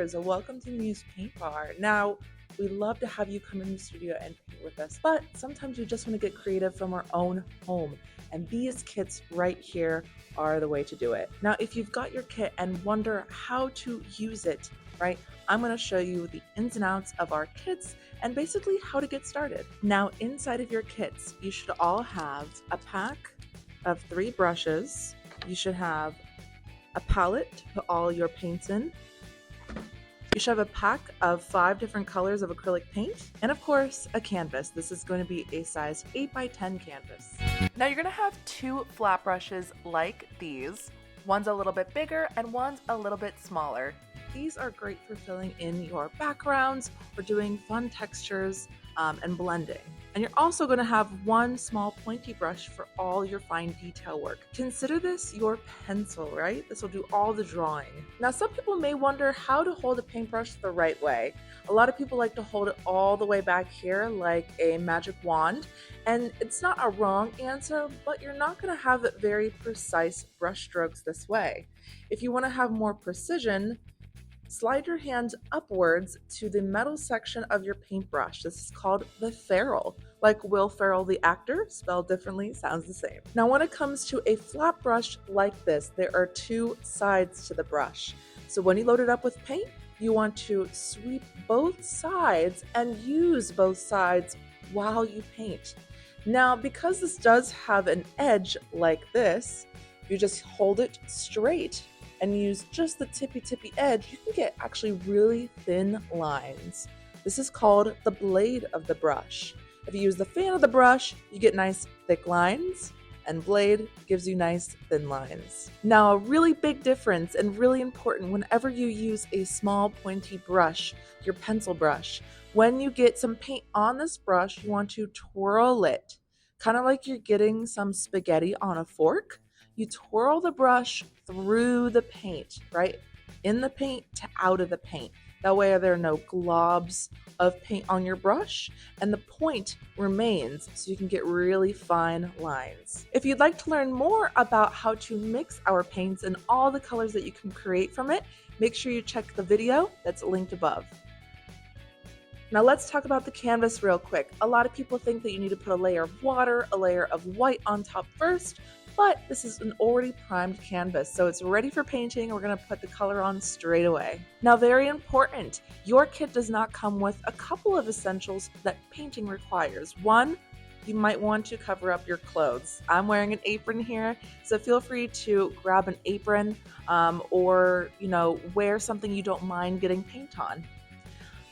viewers, welcome to Muse Paint Bar. Now, we love to have you come in the studio and paint with us, but sometimes we just want to get creative from our own home. And these kits right here are the way to do it. Now, if you've got your kit and wonder how to use it, right, I'm going to show you the ins and outs of our kits and basically how to get started. Now, inside of your kits, you should all have a pack of 3 brushes. You should have a palette to put all your paints in. You should have a pack of 5 different colors of acrylic paint, and of course, a canvas. This is going to be a size 8x10 canvas. Now you're going to have 2 flat brushes like these. One's a little bit bigger and one's a little bit smaller. These are great for filling in your backgrounds or doing fun textures and blending. And you're also going to have 1 small pointy brush for all your fine detail work. Consider this your pencil, right? This will do all the drawing. Now, some people may wonder how to hold a paintbrush the right way. A lot of people like to hold it all the way back here like a magic wand. And it's not a wrong answer, but you're not going to have very precise brush strokes this way. If you want to have more precision, slide your hand upwards to the metal section of your paintbrush. This is called the ferrule. Like Will Ferrell, the actor, spelled differently, sounds the same. Now, when it comes to a flat brush like this, there are 2 sides to the brush. So when you load it up with paint, you want to sweep both sides and use both sides while you paint. Now, because this does have an edge like this, you just hold it straight and use just the tippy edge, you can get actually really thin lines. This is called the blade of the brush. If you use the fan of the brush, you get nice thick lines, and blade gives you nice thin lines. Now, a really big difference and really important whenever you use a small pointy brush, your pencil brush, when you get some paint on this brush, you want to twirl it, kind of like you're getting some spaghetti on a fork. You twirl the brush through the paint, right? In the paint to out of the paint. That way there are no globs of paint on your brush and the point remains so you can get really fine lines. If you'd like to learn more about how to mix our paints and all the colors that you can create from it, make sure you check the video that's linked above. Now let's talk about the canvas real quick. A lot of people think that you need to put a layer of water, a layer of white on top first, but this is an already primed canvas, so it's ready for painting. We're going to put the color on straight away. Now, very important, your kit does not come with a couple of essentials that painting requires. 1, you might want to cover up your clothes. I'm wearing an apron here, so feel free to grab an apron or wear something you don't mind getting paint on.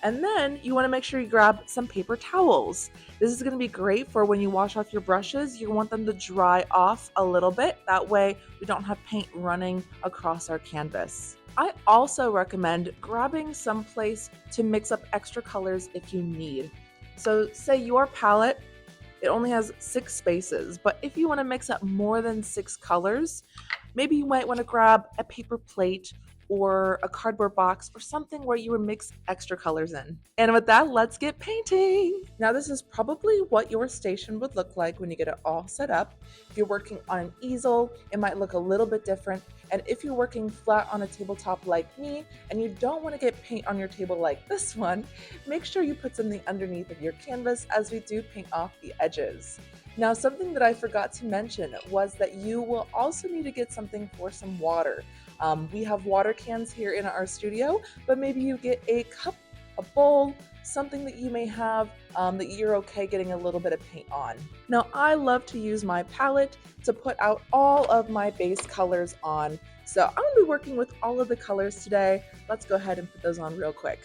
And then you want to make sure you grab some paper towels. This is going to be great for when you wash off your brushes. You want them to dry off a little bit. That way we don't have paint running across our canvas. I also recommend grabbing some place to mix up extra colors if you need. So say your palette, it only has 6 spaces, but if you want to mix up more than 6 colors, maybe you might want to grab a paper plate or a cardboard box or something where you would mix extra colors in. And with that, let's get painting. Now, this is probably what your station would look like when you get it all set up. If you're working on an easel, it might look a little bit different. And if you're working flat on a tabletop like me and you don't want to get paint on your table like this one, make sure you put something underneath of your canvas as we do paint off the edges. Now, something that I forgot to mention was that you will also need to get something for some water. We have water cans here in our studio, but maybe you get a cup, a bowl, something that you may have that you're okay getting a little bit of paint on. Now, I love to use my palette to put out all of my base colors on. So I'm going to be working with all of the colors today. Let's go ahead and put those on real quick.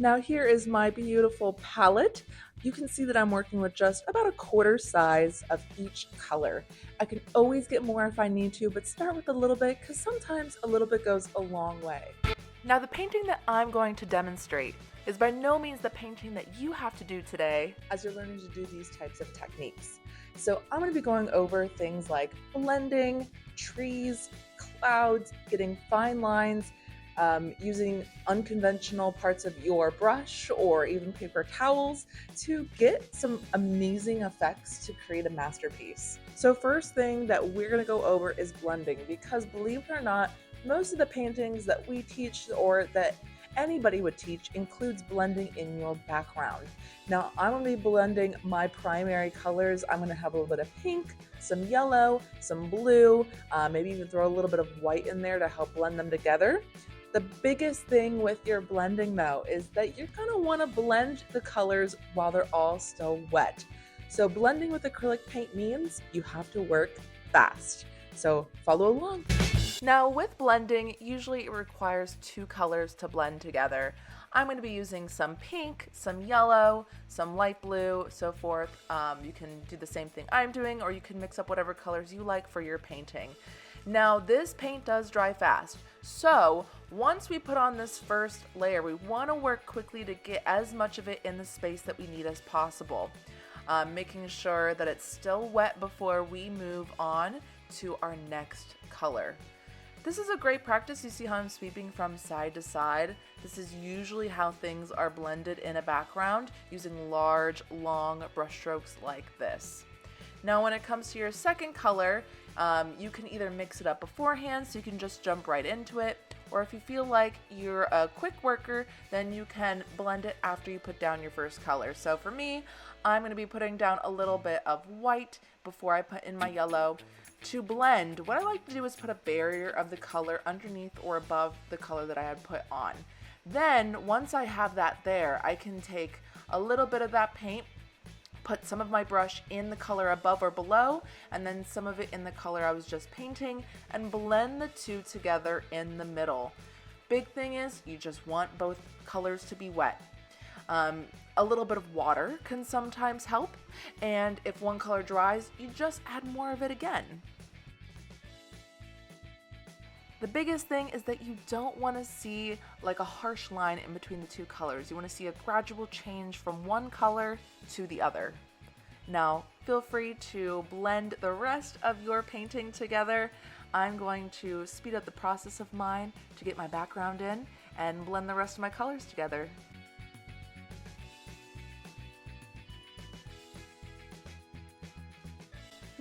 Now here is my beautiful palette. You can see that I'm working with just about a quarter size of each color. I can always get more if I need to, but start with a little bit because sometimes a little bit goes a long way. Now the painting that I'm going to demonstrate is by no means the painting that you have to do today as you're learning to do these types of techniques. So I'm going to be going over things like blending, trees, clouds, getting fine lines, using unconventional parts of your brush or even paper towels to get some amazing effects to create a masterpiece. So first thing that we're going to go over is blending, because believe it or not, most of the paintings that we teach or that anybody would teach includes blending in your background. Now I'm going to be blending my primary colors. I'm going to have a little bit of pink, some yellow, some blue, maybe even throw a little bit of white in there to help blend them together. The biggest thing with your blending though is that you're going to want to blend the colors while they're all still wet. So blending with acrylic paint means you have to work fast. So follow along. Now with blending, usually it requires two colors to blend together. I'm going to be using some pink, some yellow, some light blue, so forth. You can do the same thing I'm doing, or you can mix up whatever colors you like for your painting. Now this paint does dry fast, so once we put on this first layer, we want to work quickly to get as much of it in the space that we need as possible, making sure that it's still wet before we move on to our next color. This is a great practice. You see how I'm sweeping from side to side? This is usually how things are blended in a background, using large, long brush strokes like this. Now when it comes to your second color, you can either mix it up beforehand so you can just jump right into it, or if you feel like you're a quick worker, then you can blend it after you put down your first color. So for me, I'm going to be putting down a little bit of white before I put in my yellow. To blend, what I like to do is put a barrier of the color underneath or above the color that I had put on. Then once I have that there, I can take a little bit of that paint, put some of my brush in the color above or below, and then some of it in the color I was just painting, and blend the two together in the middle. Big thing is you just want both colors to be wet. A little bit of water can sometimes help, and if one color dries, you just add more of it again. The biggest thing is that you don't want to see like a harsh line in between the two colors. You want to see a gradual change from one color to the other. Now, feel free to blend the rest of your painting together. I'm going to speed up the process of mine to get my background in and blend the rest of my colors together.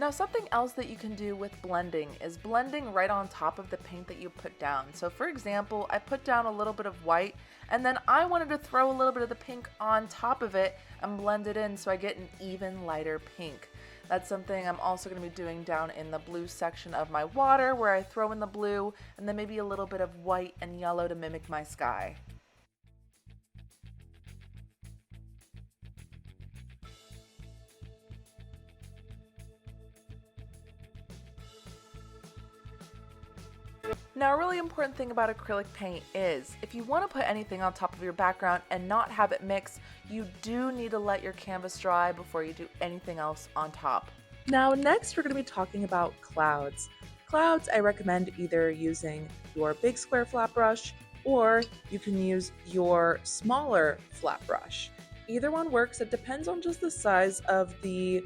Now something else that you can do with blending is blending right on top of the paint that you put down. So for example, I put down a little bit of white and then I wanted to throw a little bit of the pink on top of it and blend it in so I get an even lighter pink. That's something I'm also going to be doing down in the blue section of my water, where I throw in the blue and then maybe a little bit of white and yellow to mimic my sky. Now, a really important thing about acrylic paint is if you want to put anything on top of your background and not have it mix, you do need to let your canvas dry before you do anything else on top. Now, next we're going to be talking about clouds. Clouds, I recommend either using your big square flat brush or you can use your smaller flat brush. Either one works. It depends on just the size of the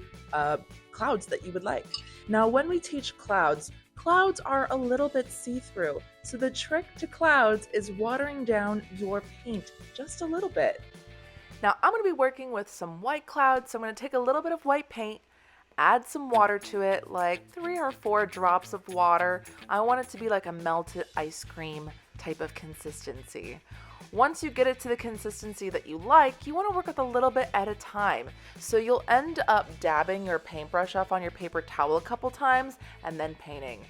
clouds that you would like. Now, when we teach clouds are a little bit see-through, so the trick to clouds is watering down your paint just a little bit. Now I'm going to be working with some white clouds, so I'm going to take a little bit of white paint, add some water to it, like 3 or 4 drops of water. I want it to be like a melted ice cream type of consistency. Once you get it to the consistency that you like, you want to work with a little bit at a time. So you'll end up dabbing your paintbrush off on your paper towel a couple times and then painting.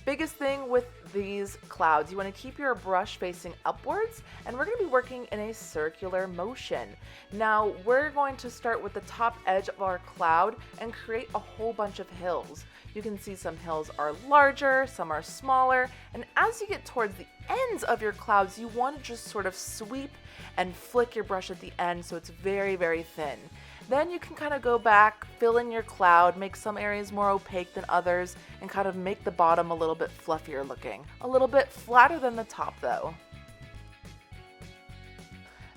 Biggest thing with these clouds, you want to keep your brush facing upwards, and we're going to be working in a circular motion. Now we're going to start with the top edge of our cloud and create a whole bunch of hills. You can see some hills are larger, some are smaller, and as you get towards the ends of your clouds, you want to just sort of sweep and flick your brush at the end so it's very, very thin. Then you can kind of go back, fill in your cloud, make some areas more opaque than others, and kind of make the bottom a little bit fluffier looking. A little bit flatter than the top though.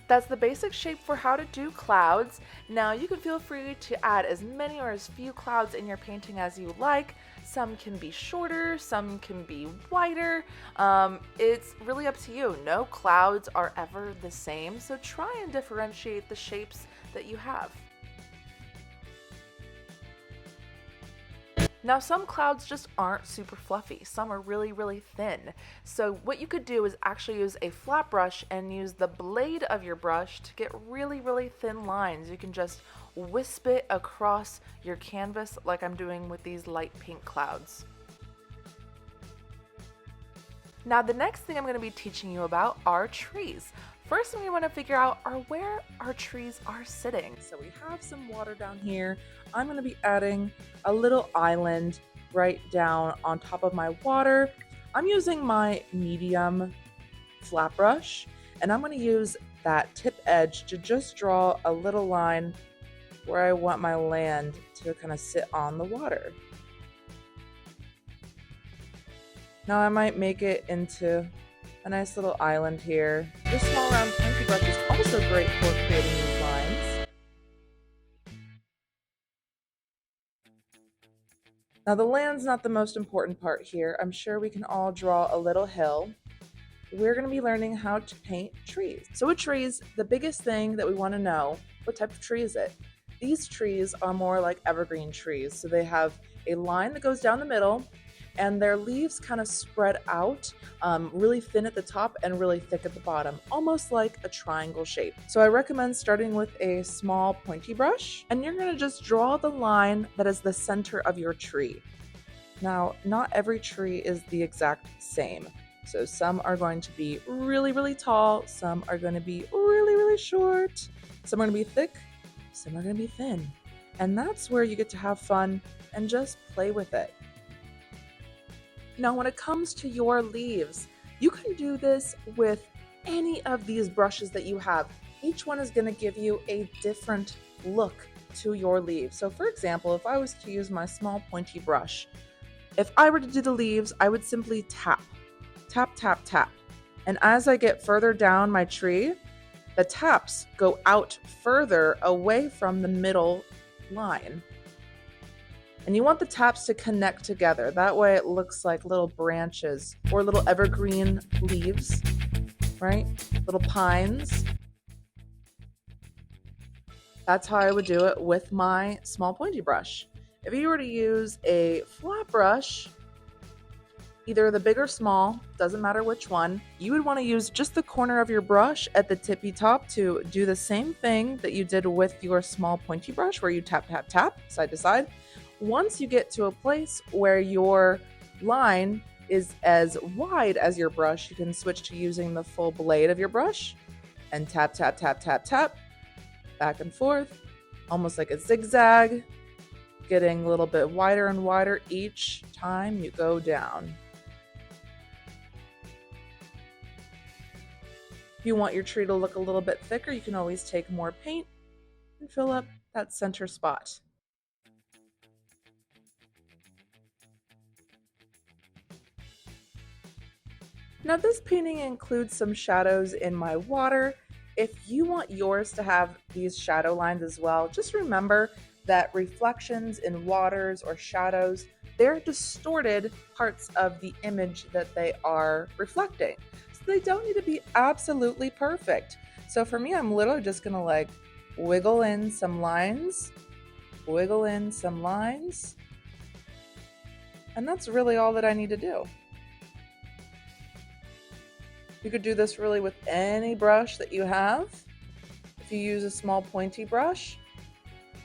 That's the basic shape for how to do clouds. Now you can feel free to add as many or as few clouds in your painting as you like. Some can be shorter, some can be wider. It's really up to you. No clouds are ever the same, so try and differentiate the shapes that you have. Now, some clouds just aren't super fluffy. Some are really, really thin. So what you could do is actually use a flat brush and use the blade of your brush to get really, really thin lines. You can just wisp it across your canvas like I'm doing with these light pink clouds. Now, the next thing I'm going to be teaching you about are trees. First thing we want to figure out are where our trees are sitting. So we have some water down here. I'm going to be adding a little island right down on top of my water. I'm using my medium flat brush, and I'm going to use that tip edge to just draw a little line where I want my land to kind of sit on the water. Now I might make it into a nice little island here. This small round pointy brush is also great for creating these lines. Now the land's not the most important part here. I'm sure we can all draw a little hill. We're going to be learning how to paint trees. So with trees, the biggest thing that we want to know, what type of tree is it? These trees are more like evergreen trees. So they have a line that goes down the middle, and their leaves kind of spread out, really thin at the top and really thick at the bottom, almost like a triangle shape. So I recommend starting with a small pointy brush, and you're gonna just draw the line that is the center of your tree. Now, not every tree is the exact same. So some are going to be really, really tall, some are going to be really, really short, some are going to be thick, some are going to be thin. And that's where you get to have fun and just play with it. Now, when it comes to your leaves, you can do this with any of these brushes that you have. Each one is going to give you a different look to your leaves. So for example, if I was to use my small pointy brush, if I were to do the leaves, I would simply tap, tap, tap, tap. And as I get further down my tree, the taps go out further away from the middle line. And you want the taps to connect together. That way it looks like little branches or little evergreen leaves, right? Little pines. That's how I would do it with my small pointy brush. If you were to use a flat brush, either the big or small, doesn't matter which one, you would want to use just the corner of your brush at the tippy top to do the same thing that you did with your small pointy brush, where you tap, tap, tap, side to side. Once you get to a place where your line is as wide as your brush, you can switch to using the full blade of your brush and tap, tap, tap, tap, tap, back and forth, almost like a zigzag, getting a little bit wider and wider each time you go down. If you want your tree to look a little bit thicker, you can always take more paint and fill up that center spot. Now this painting includes some shadows in my water. If you want yours to have these shadow lines as well, just remember that reflections in waters or shadows, they're distorted parts of the image that they are reflecting. So they don't need to be absolutely perfect. So for me, I'm literally just gonna like wiggle in some lines, wiggle in some lines, and that's really all that I need to do. You could do this really with any brush that you have. If you use a small pointy brush,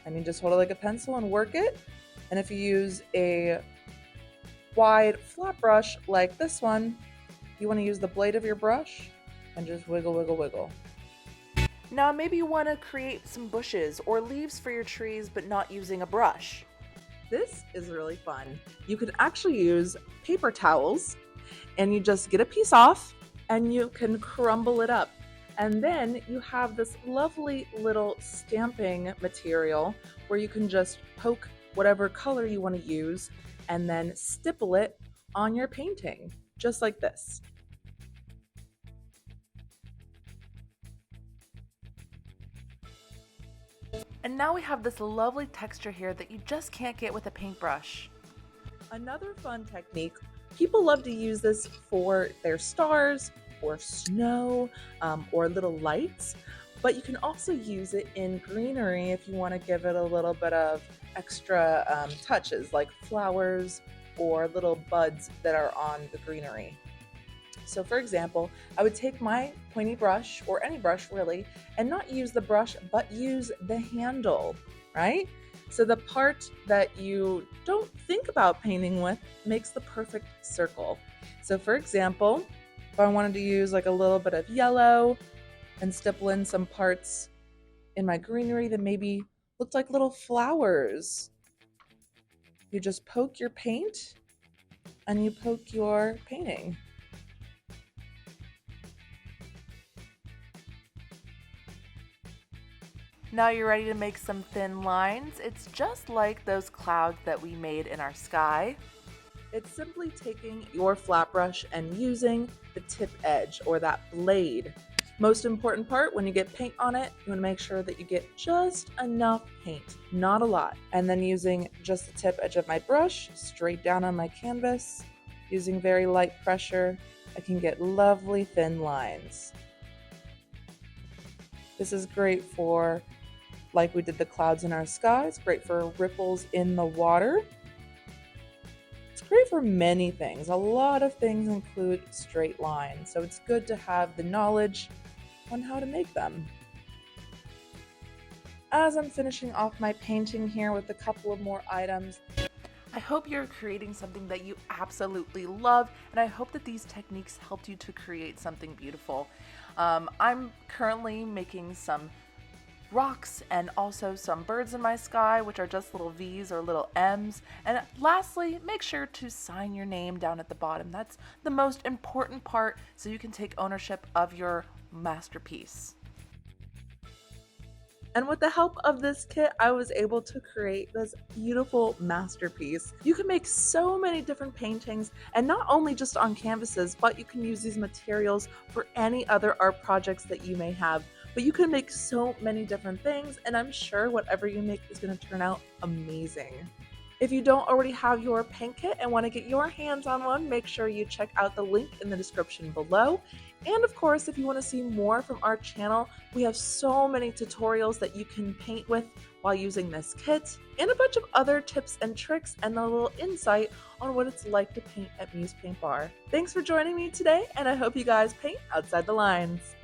and you just hold it like a pencil and work it. And if you use a wide flat brush like this one, you want to use the blade of your brush and just wiggle, wiggle, wiggle. Now maybe you want to create some bushes or leaves for your trees but not using a brush. This is really fun. You can actually use paper towels, and you just get a piece off and you can crumble it up. And then you have this lovely little stamping material where you can just poke whatever color you want to use and then stipple it on your painting, just like this. And now we have this lovely texture here that you just can't get with a paintbrush. Another fun technique, people love to use this for their stars or snow or little lights, but you can also use it in greenery if you want to give it a little bit of extra touches like flowers or little buds that are on the greenery. So, for example, I would take my pointy brush or any brush really and not use the brush but use the handle, right? So, the part that you don't think about painting with makes the perfect circle. So, for example, if I wanted to use like a little bit of yellow and stipple in some parts in my greenery that maybe looked like little flowers, you just poke your paint and you poke your painting. Now you're ready to make some thin lines. It's just like those clouds that we made in our sky. It's simply taking your flat brush and using the tip edge or that blade. Most important part, when you get paint on it, you want to make sure that you get just enough paint, not a lot. And then using just the tip edge of my brush straight down on my canvas, using very light pressure, I can get lovely thin lines. This is great for, like we did the clouds in our sky, it's great for ripples in the water. It's great for many things. A lot of things include straight lines, so it's good to have the knowledge on how to make them. As I'm finishing off my painting here with a couple of more items, I hope you're creating something that you absolutely love, and I hope that these techniques helped you to create something beautiful. I'm currently making some rocks and also some birds in my sky, which are just little V's or little M's. And lastly, make sure to sign your name down at the bottom. That's the most important part so you can take ownership of your masterpiece. and with the help of this kit, I was able to create this beautiful masterpiece. You can make so many different paintings, and not only just on canvases, but you can use these materials for any other art projects that you may have. But you can make so many different things, and I'm sure whatever you make is going to turn out amazing. If you don't already have your paint kit and want to get your hands on one, make sure you check out the link in the description below. And of course, if you want to see more from our channel, we have so many tutorials that you can paint with while using this kit, and a bunch of other tips and tricks and a little insight on what it's like to paint at Muse Paint Bar. Thanks for joining me today, and I hope you guys paint outside the lines.